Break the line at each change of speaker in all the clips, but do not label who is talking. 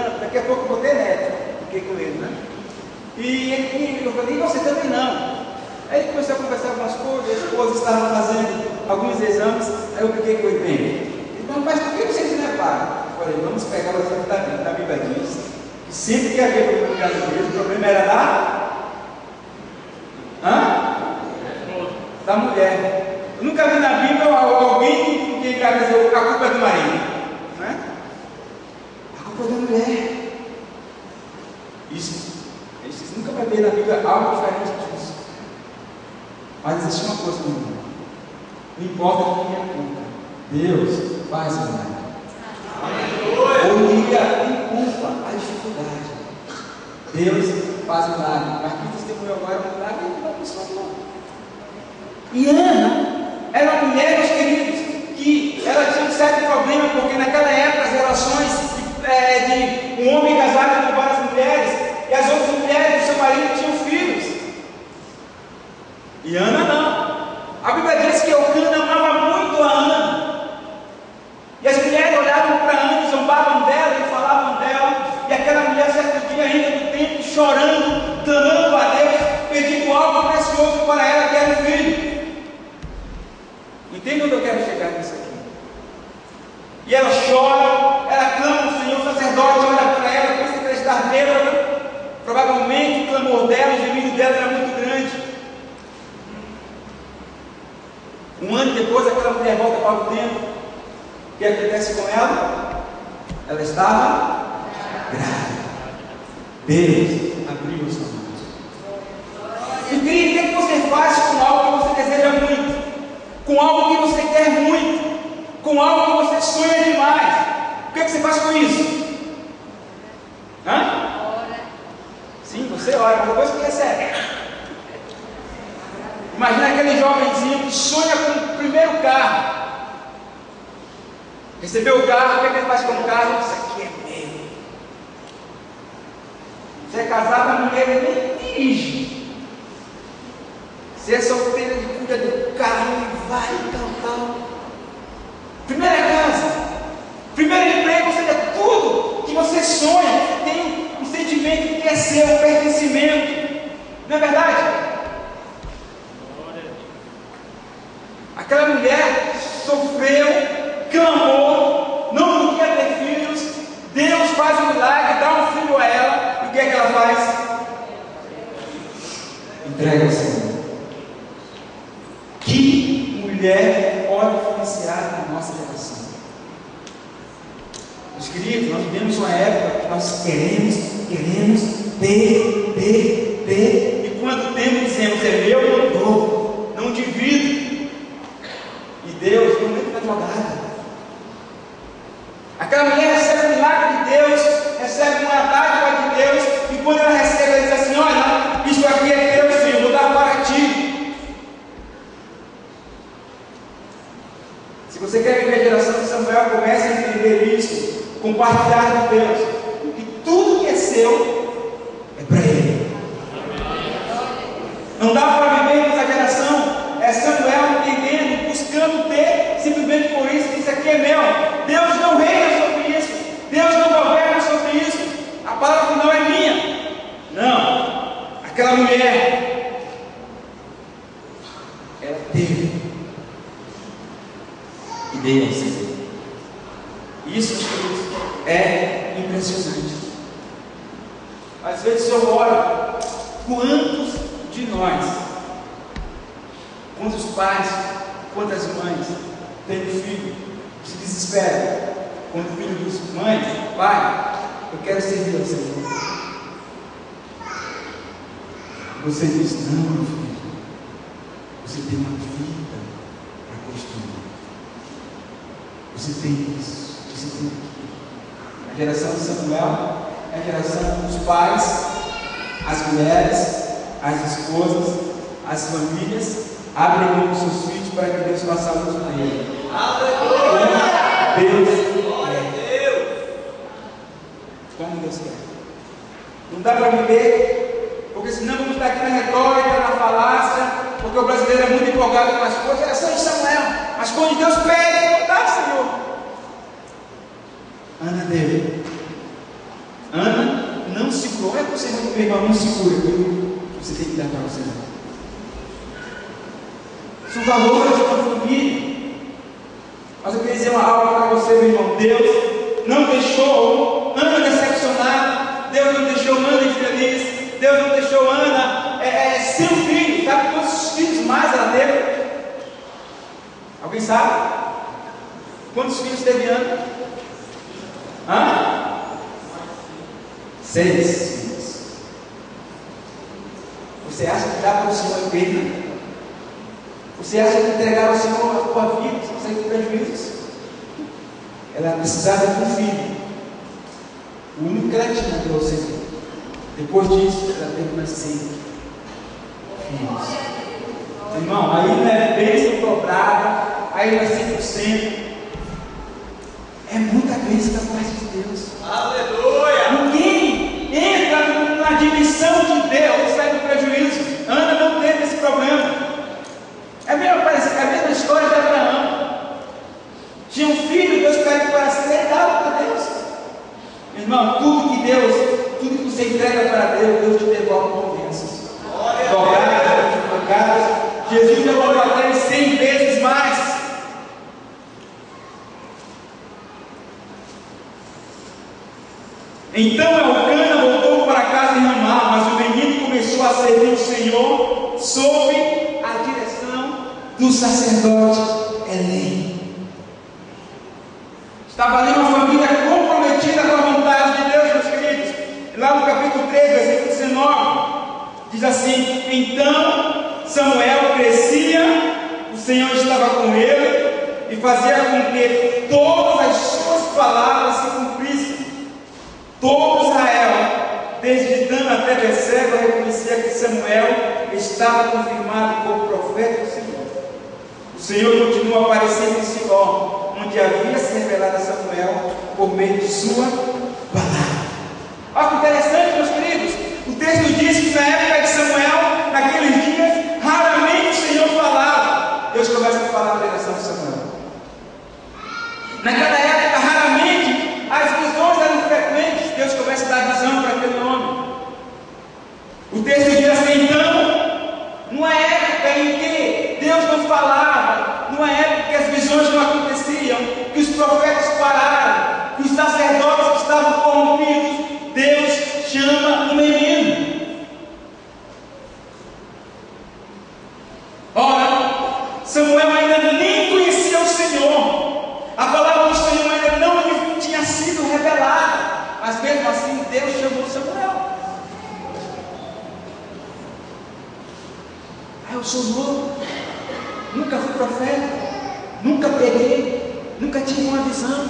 tanto, daqui a pouco eu vou ter neto. Fiquei com ele, né? E eu falei, e você também não. Aí ele começou a conversar algumas coisas, a esposa estava fazendo alguns exames, aí eu fiquei com ele bem. Então, mas por que vocês não reparam? Eu falei, vamos pegar o exemplo da Bíblia. A Bíblia diz que sempre que havia problema na igreja, o problema era da mulher. Eu nunca vi na Bíblia alguém que dizer a culpa é do marido, né? A culpa é da mulher. Isso, vocês nunca vai ver na Bíblia algo diferente disso. Mas existe uma coisa, meu irmão. Não importa quem é a culpa, Deus faz o milagre. Ou diga, tem culpa, a dificuldade. Deus faz o milagre. Mas quem testemunhou agora o milagre é uma pessoa boa. E Ana era uma mulher, meus queridos, que ela tinha um certo problema, porque naquela época as relações de um homem casado com várias mulheres, e as outras mulheres do seu marido tinham filhos. E Ana não. A Bíblia diz que Eucana amava muito a Ana. E as mulheres olhavam para Ana e zombavam dela e falavam dela. E aquela mulher, certo dia, ainda no templo, chorando, clamando a Deus, pedindo algo precioso para ela, que era um filho. Entende onde eu quero chegar nisso aqui? E ela chora, ela clama ao Senhor, o sacerdote olha para ela, pensa que ela está bêbada. Provavelmente o clamor dela, o gemido dela era muito grande. Um ano depois, aquela mulher volta para o templo. O que acontece com ela? Ela estava grávida. Deus abriu os seus olhos. E querido, o que você faz com algo que você deseja muito? Com algo que você quer muito? Com algo que você sonha demais? O que você faz com isso? Sim, você ora, mas depois que recebe. Imagina aquele jovenzinho que sonha com o primeiro carro. Recebeu o carro, o que ele faz com o carro? Isso aqui é meu. Você é casado, a mulher nem dirige. Você é solteira, ele cuida do carro e vai cantar. Primeira casa, primeiro emprego, ou seja, tudo que você sonha, tem um sentimento que é seu, um pertencimento. Não é verdade? Aquela mulher sofreu, clamou, não podia ter filhos. Deus faz um milagre, dá um filho a ela. E o que é que ela faz? Entrega ao Senhor. Que mulher pode influenciar na nossa relação? Meus queridos, nós vivemos uma época que nós queremos ter. E quando temos, dizemos, é meu, não dou, não divido. E Deus não entra na jogada. Aquela mulher recebe o milagre de Deus, recebe uma dádiva de Deus, e quando ela recebe, ela diz assim: olha, isso aqui é teu, filho, vou dar para ti. Se você quer viver a geração de Samuel, comece a entender isso, compartilhar com Deus, que tudo que é seu é para Ele. Não dá para viver essa geração. É Samuel entendendo, buscando ter, simplesmente por isso, que isso aqui é meu. Deus não reina sobre isso, Deus não governa sobre isso, a palavra final é minha. Não, aquela mulher, ela teve e deu ao Senhor. Isso, é impressionante. Às vezes eu oro, quantos de nós, quantos pais, quantas mães têm filho, se desesperam quando o filho diz: mãe, pai, eu quero servir ao Senhor. Você diz: não, meu filho, você tem uma vida para construir. Você tem isso, você tem aquilo. A geração de Samuel é a geração dos pais, as mulheres, as esposas, as famílias abrem mão dos seus filhos para que Deus faça a luz na ele. Aleluia! Como Deus quer. Não dá para viver, porque senão vamos estar aqui na retórica, na falácia, porque o brasileiro é muito empolgado com as coisas. Geração de Samuel, mas quando Deus pede, não dá, Senhor. Ana deu. Ana não segurou. Olha para você, meu irmão, não segura aquilo que você tem que dar para você. São valores de uma família. Mas eu queria dizer algo para você, meu irmão. Deus não deixou Ana decepcionada. Deus não deixou Ana infeliz. Deus não deixou Ana sem um filho. Sabe quantos filhos mais ela teve? Alguém sabe? Quantos filhos teve Ana? 6 filhos. Você acha que dá para o Senhor em pena? Você acha que entregar ao Senhor a tua vida sem ter prejuízos? Ela precisava de um filho. O único que ela tinha pelo Senhor. Depois disso, ela teve mais 5 filhos. Irmão, aí não é bênção dobrada, aí não é 100%. É muita bênção da parte de Deus. Aleluia! Ninguém entra na dimensão de Deus e sai do prejuízo. Ana não teve esse problema. É a mesma história de Abraão. Tinha um filho, Deus pede para ser e dava para Deus. Irmão, tudo que você entrega para Deus, Deus te devolve com bênçãos. Dobradas, multiplicadas. Jesus devolveu a Deus 100 vezes mais. Então Elcana voltou para casa em Ramá, mas o menino começou a servir o Senhor sob a direção do sacerdote Eli. Estava ali uma família comprometida com a vontade de Deus, meus queridos. Lá no capítulo 3, versículo 19, diz assim: então Samuel crescia, o Senhor estava com ele e fazia com que todas as suas palavras se cumprissem. Todo Israel, desde Dan até Berseba, reconhecia que Samuel estava confirmado como profeta do Senhor. O Senhor continua aparecendo em Siló, onde havia se revelado a Samuel por meio de sua palavra. Olha que interessante, meus queridos. O texto diz que na época de Samuel, naqueles dias, raramente o Senhor falava. Deus começa a falar na direção de Samuel. Naquela época, raramente as visões eram frequentes. Deus começa a dar visão para aquele homem. O texto diz assim: então, numa época em que Deus não falava, numa época que as visões não aconteciam, que os profetas pararam, que os sacerdotes estavam corrompidos, Deus chama um menino. Ora, Samuel ainda nem conhecia o Senhor. A palavra do Senhor ainda não lhe tinha sido revelada. Mas mesmo assim, Deus chamou Samuel. Eu sou novo, nunca fui profeta, nunca preguei, nunca tive uma visão,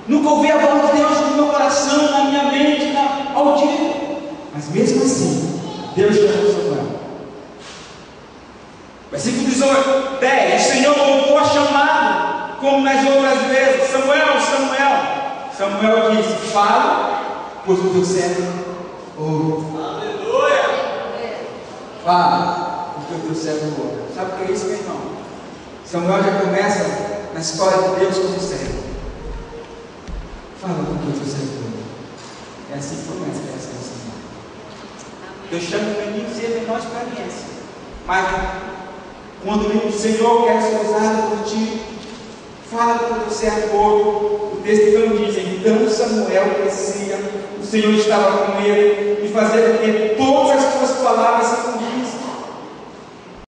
nunca ouvi a voz de Deus no meu coração, na minha mente, audível. Mas mesmo assim, Deus chamou Samuel. Versículo 18, 10: o Senhor voltou a chamá-lo, como nas outras vezes: Samuel, Samuel. Samuel disse: fala, pois o teu servo ouve. Aleluia! Fala, porque o teu servo ouve. Sabe o que é isso, meu irmão? Samuel já começa na história de Deus como servo. Fala, porque o teu servo ouve. É assim que começa a criação do Senhor. Deus chama o menino e ele não experiência. Mas quando o Senhor quer ser usado por ti, fala para o teu servo ouve. O texto então diz: então Samuel crescia, o Senhor estava com ele e fazia com que